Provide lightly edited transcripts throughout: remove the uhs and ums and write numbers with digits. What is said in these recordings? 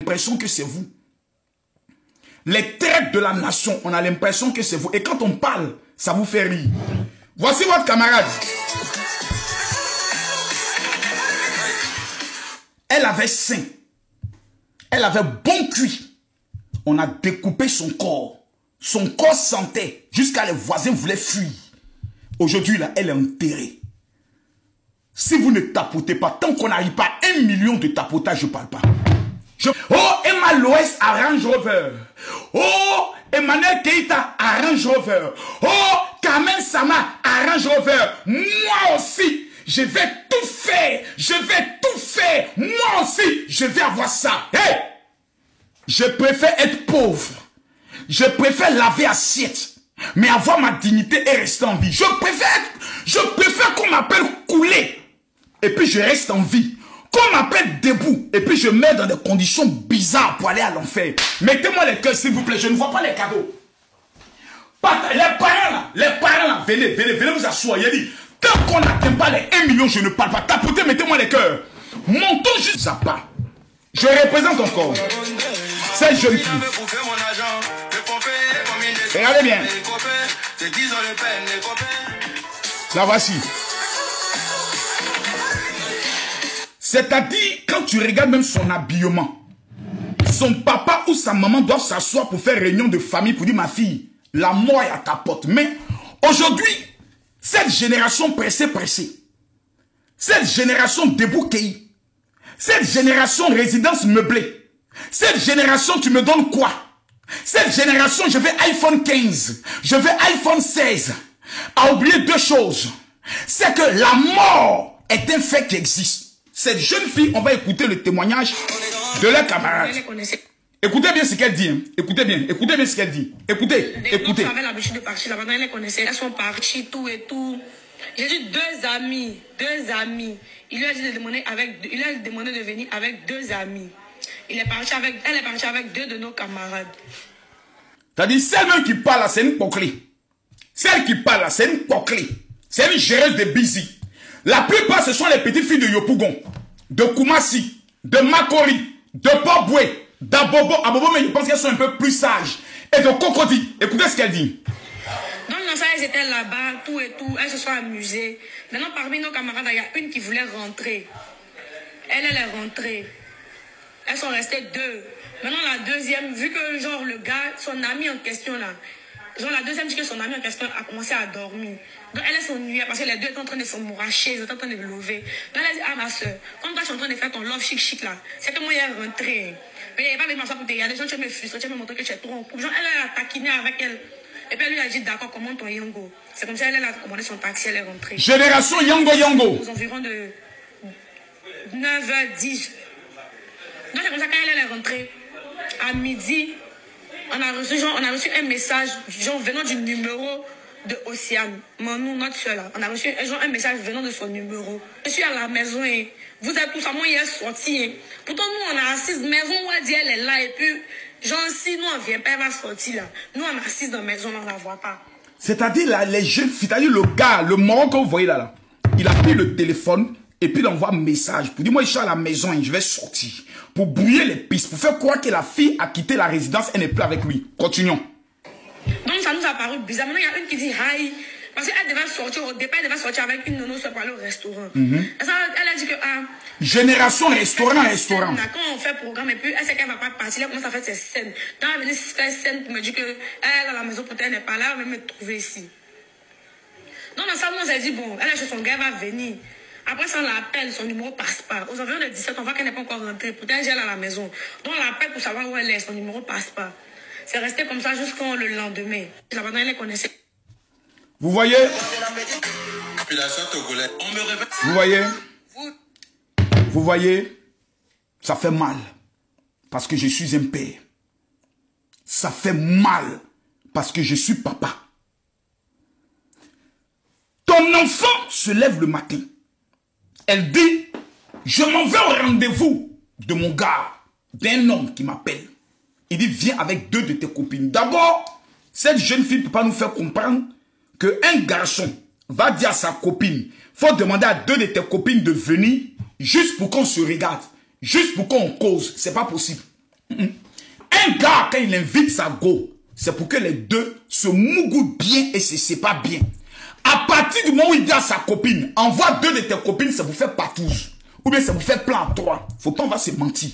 l'impression que c'est vous. Les traites de la nation, on a l'impression que c'est vous. Et quand on parle, ça vous fait rire. Voici votre camarade. Elle avait faim. Elle avait bon cuit. On a découpé son corps. Son corps sentait jusqu'à les voisins voulaient fuir. Aujourd'hui, là, elle est enterrée. Si vous ne tapotez pas, tant qu'on n'arrive pas à 1 million de tapotage, je ne parle pas. Oh, Emma Loès à Range Rover. Oh, Emmanuel Keïta à Range Rover. Oh, Carmen Sama à Range Rover. Moi aussi, je vais tout faire. Je vais tout faire. Moi aussi, je vais avoir ça. Hey! Je préfère être pauvre. Je préfère laver assiette. Mais avoir ma dignité et rester en vie. Je préfère qu'on m'appelle coulé. Et puis je reste en vie. Qu'on m'appelle debout. Et puis je mets dans des conditions bizarres pour aller à l'enfer. Mettez-moi les cœurs s'il vous plaît. Je ne vois pas les cadeaux. Les parents là, venez vous asseoir. Il dit, tant qu'on n'atteint pas les 1 million, je ne parle pas. Tapotez, mettez-moi les cœurs. Montons juste ça pas. Je représente encore cette jeune fille. Regardez bien. La voici. C'est-à-dire, quand tu regardes même son habillement, son papa ou sa maman doivent s'asseoir pour faire réunion de famille pour dire, ma fille, la mort est à ta porte. Mais aujourd'hui, cette génération pressée, cette génération débouquée, cette génération résidence meublée, cette génération tu me donnes quoi? Cette génération, je vais iPhone 15, je vais iPhone 16, a oublié deux choses. C'est que la mort est un fait qui existe. Cette jeune fille, on va écouter le témoignage de leur camarade. Écoutez bien ce qu'elle dit. Hein. Écoutez bien ce qu'elle dit. Écoutez. Elles avaient l'habitude de partir là-bas, elles les connaissaient, elles sont parties, tout et tout. J'ai dit deux amis. Il lui a dit il a demandé de venir avec 2 amis. Elle est partie avec 2 de nos camarades. C'est-à-dire, celle qui parle là, c'est une coquelie. Celle qui parle là, c'est une coquelie. C'est une géreuse de Bizi. La plupart, ce sont les petites filles de Yopougon, de Koumassi, de Makori, de Boboué, d'Abobo. Abobo, mais je pense qu'elles sont un peu plus sages. Et de Cocody. Écoutez ce qu'elle dit. Donc, dans ça, elles étaient là-bas, tout et tout. Elles se sont amusées. Maintenant, parmi nos camarades, il y a une qui voulait rentrer. Elle est rentrée. Elles sont restées 2. Maintenant, la deuxième, vu que, genre, le gars, son ami en question, là, genre, la deuxième dit que son ami en question a commencé à dormir. Donc, elle s'ennuyait parce que les deux étaient en train de se mouracher, ils étaient en train de lever. Donc, elle a dit, ah, ma soeur, comme toi, tu es en train de faire ton love chic là, c'est que moi, il est rentré. Mais il n'y a pas besoin de ça pour te regarder. Genre, tu me frustrer, tu me montrer que tu es trop en couple. Genre, elle a taquiné avec elle. Et puis, elle lui a dit, d'accord, commande ton Yango. C'est comme ça, elle a commandé son taxi, elle est rentrée. Génération Yango. Aux environs de 9h10. Donc, c'est comme ça, quand elle est rentrée, à midi, on a reçu un message, genre, venant du numéro de Océane. Manou, notre soeur là. On a reçu un message venant de son numéro. Je suis à la maison et vous êtes tous à moi, il est sorti. Hein. Pourtant, nous, on a assise maison, on a dit elle est là. Et puis, genre, si nous, on vient pas, elle va sortir là. Nous, on est assise dans la maison, on ne la voit pas. C'est-à-dire, là, les jeunes filles, c'est-à-dire le gars, le moron que vous voyez là, il a pris le téléphone et puis il envoie un message pour dire, moi, je suis à la maison et je vais sortir. Pour brouiller les pistes, pour faire croire que la fille a quitté la résidence, elle n'est plus avec lui. Continuons. Donc ça nous a paru bizarre. Maintenant, il y a une qui dit hi. Parce qu'elle devait sortir, au départ, elle devait sortir avec une nono pour aller au restaurant. Et ça, elle a dit que... génération restaurant. Quand on fait programme et puis elle sait qu'elle ne va pas partir, elle commence à faire ses scènes. Quand elle venait faire scène pour me dire qu'elle est à la maison, peut-être elle n'est pas là, elle va me trouver ici. Donc dans ça, nous, on s'est dit, bon, elle est chez son gars, elle va venir. Après ça, on l'appelle, son numéro passe pas. Aux environs de 17, on voit qu'elle n'est pas encore rentrée. Peut-être elle est à la maison. Donc on l'appelle pour savoir où elle est, son numéro passe pas. C'est resté comme ça jusqu'au le lendemain. La madame, elle les connaissait. Vous voyez? Vous voyez? Ça fait mal. Parce que je suis un père. Ça fait mal. Parce que je suis papa. Ton enfant se lève le matin. Elle dit, je m'en vais au rendez-vous de mon gars, d'un homme qui m'appelle. Il dit, viens avec 2 de tes copines. D'abord, cette jeune fille ne peut pas nous faire comprendre qu'un garçon va dire à sa copine, faut demander à 2 de tes copines de venir juste pour qu'on se regarde, juste pour qu'on cause. C'est pas possible. Un gars, quand il invite sa go, c'est pour que les deux se mougoutent bien et se séparent bien. À partir du moment où il dit à sa copine, envoie 2 de tes copines, c'est pour faire partouze. Ou bien c'est pour faire plan à 3. Faut pas, on va se mentir.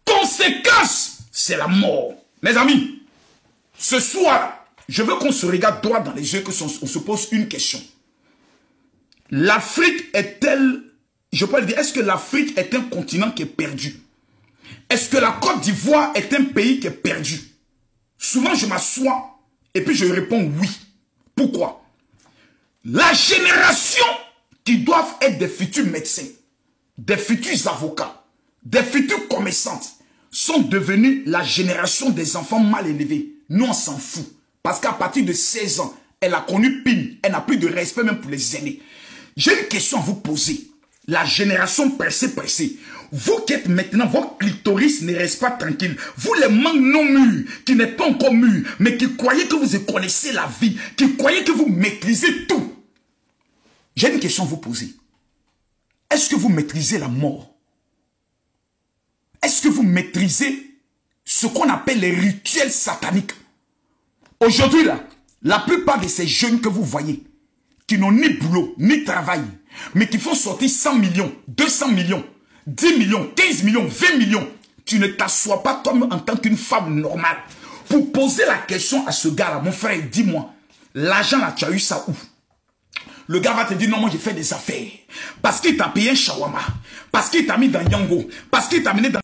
Conséquence, c'est la mort. Mes amis, ce soir, je veux qu'on se regarde droit dans les yeux, qu'on se pose une question. L'Afrique est-elle, je peux le dire, est-ce que l'Afrique est un continent qui est perdu? Est-ce que la Côte d'Ivoire est un pays qui est perdu? Souvent, je m'assois et puis je réponds oui. Pourquoi? La génération qui doivent être des futurs médecins, des futurs avocats, des futurs commerçantes, sont devenus la génération des enfants mal élevés. Nous, on s'en fout. Parce qu'à partir de 16 ans, elle a connu PIN. Elle n'a plus de respect même pour les aînés. J'ai une question à vous poser. La génération pressée. Vous qui êtes maintenant, votre clitoris ne reste pas tranquille. Vous les manques non mûrs, qui n'êtes pas encore mûrs, mais qui croyez que vous connaissez la vie, qui croyez que vous maîtrisez tout. J'ai une question à vous poser. Est-ce que vous maîtrisez la mort? Est-ce que vous maîtrisez ce qu'on appelle les rituels sataniques? Aujourd'hui, là, la plupart de ces jeunes que vous voyez, qui n'ont ni boulot, ni travail, mais qui font sortir 100 millions, 200 millions, 10 millions, 15 millions, 20 millions, tu ne t'assois pas comme en tant qu'une femme normale pour poser la question à ce gars-là. Mon frère, dis-moi, l'argent là, tu as eu ça où? Le gars va te dire, non, moi j'ai fait des affaires. Parce qu'il t'a payé un shawarma. Parce qu'il t'a mis dans Yango. Parce qu'il t'a mené dans...